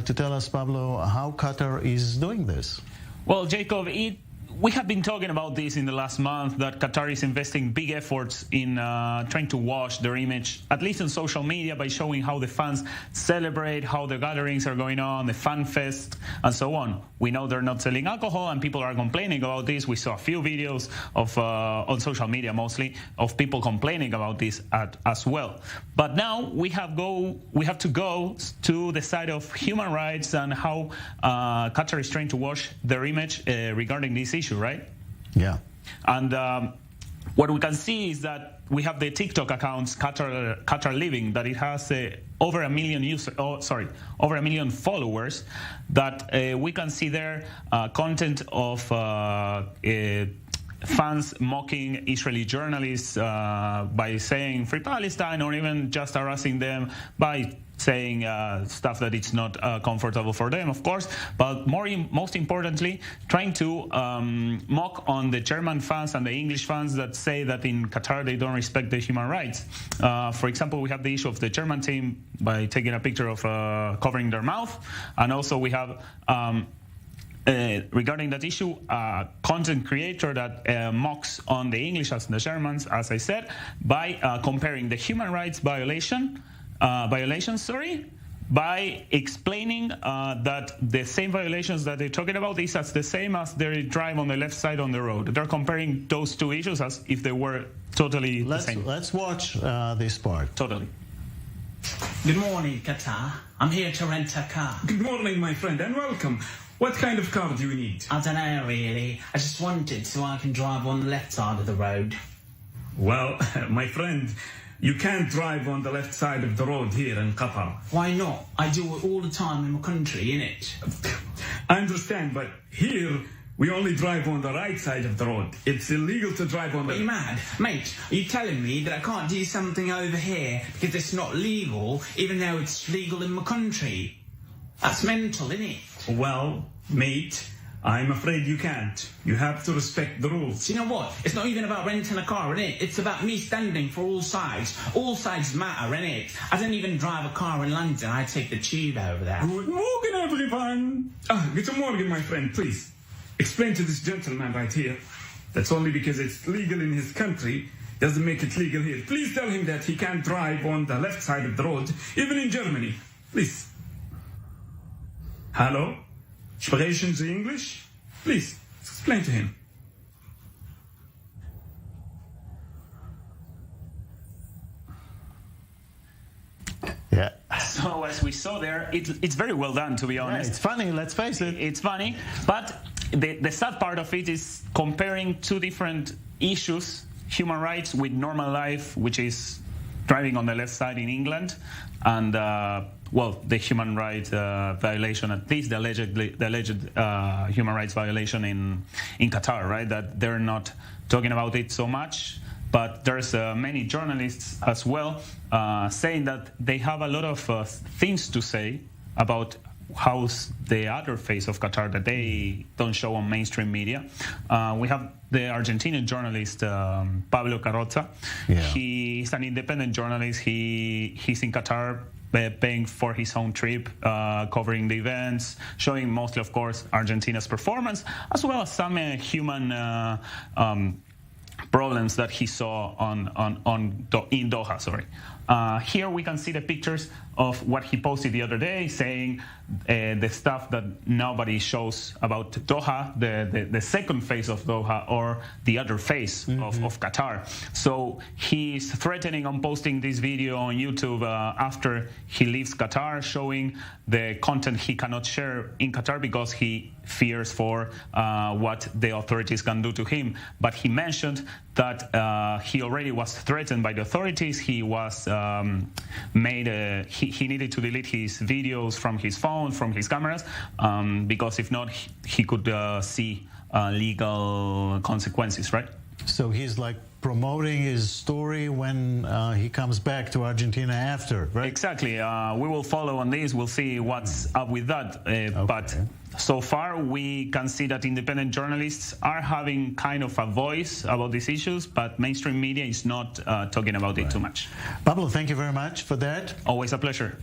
to tell us, Pablo, how Qatar is doing this. Well, Jacob, we have been talking about this in the last month, that Qatar is investing big efforts in trying to wash their image, at least on social media, by showing how the fans celebrate, how the gatherings are going on, the fan fest, and so on. We know they're not selling alcohol, and people are complaining about this. We saw a few videos of on social media, mostly, of people complaining about this as well. But now we have to go to the side of human rights and how Qatar is trying to wash their image regarding this issue. Right? Yeah. And what we can see is that we have the TikTok accounts, Qatar Living, that it has over a million over a million followers. That we can see there content of fans mocking Israeli journalists by saying "Free Palestine," or even just harassing them by saying stuff that it's not comfortable for them, of course, but most importantly, trying to mock on the German fans and the English fans that say that in Qatar they don't respect the human rights. For example, we have the issue of the German team by taking a picture of covering their mouth, and also we have regarding that issue, a content creator that mocks on the English and the Germans, as I said, by comparing the human rights violations, by explaining that the same violations that they're talking about is as the same as they drive on the left side on the road. They're comparing those two issues as if they were totally the same. Let's watch this part. Totally. Good morning, Qatar. I'm here to rent a car. Good morning, my friend, and welcome. What kind of car do you need? I don't know, really. I just want it so I can drive on the left side of the road. Well, my friend, you can't drive on the left side of the road here in Qatar. Why not? I do it all the time in my country, innit? I understand, but here we only drive on the right side of the road. It's illegal to drive on the... Are you mad? Mate, are you telling me that I can't do something over here because it's not legal, even though it's legal in my country? That's mental, innit? Well, mate, I'm afraid you can't. You have to respect the rules. You know what? It's not even about renting a car, innit? It's about me standing for all sides. All sides matter, innit? I don't even drive a car in London. I take the tube over there. Good morning, everyone. Good morning, my friend. Please, explain to this gentleman right here. That's only because it's legal in his country doesn't make it legal here. Please tell him that he can't drive on the left side of the road, even in Germany. Please. Hello? Sprechen Sie English? Please, explain to him. Yeah. So as we saw there, it's very well done, to be honest. Yeah, it's funny, let's face it. It's funny, but the sad part of it is comparing two different issues, human rights with normal life, which is driving on the left side in England, and well, the human rights violation, at least the alleged human rights violation in Qatar, right? That they're not talking about it so much, but there's many journalists as well saying that they have a lot of things to say about how's the other face of Qatar that they don't show on mainstream media. We have the Argentinian journalist Pablo. Yeah. He's an independent journalist. He's in Qatar paying for his own trip, covering the events, showing mostly, of course, Argentina's performance, as well as some human problems that he saw in Doha. Sorry. Here we can see the pictures of what he posted the other day, saying the stuff that nobody shows about Doha, the second phase of Doha, or the other phase of Qatar. So he's threatening on posting this video on YouTube after he leaves Qatar, showing the content he cannot share in Qatar because he fears for what the authorities can do to him. But he mentioned that he already was threatened by the authorities. He was he needed to delete his videos from his phone, from his cameras, because if not, he could see legal consequences, right? So he's like promoting his story when he comes back to Argentina after, right? Exactly. We will follow on this. We'll see what's up with that. Okay. But so far, we can see that independent journalists are having kind of a voice about these issues, but mainstream media is not talking about it too much. Pablo, thank you very much for that. Always a pleasure.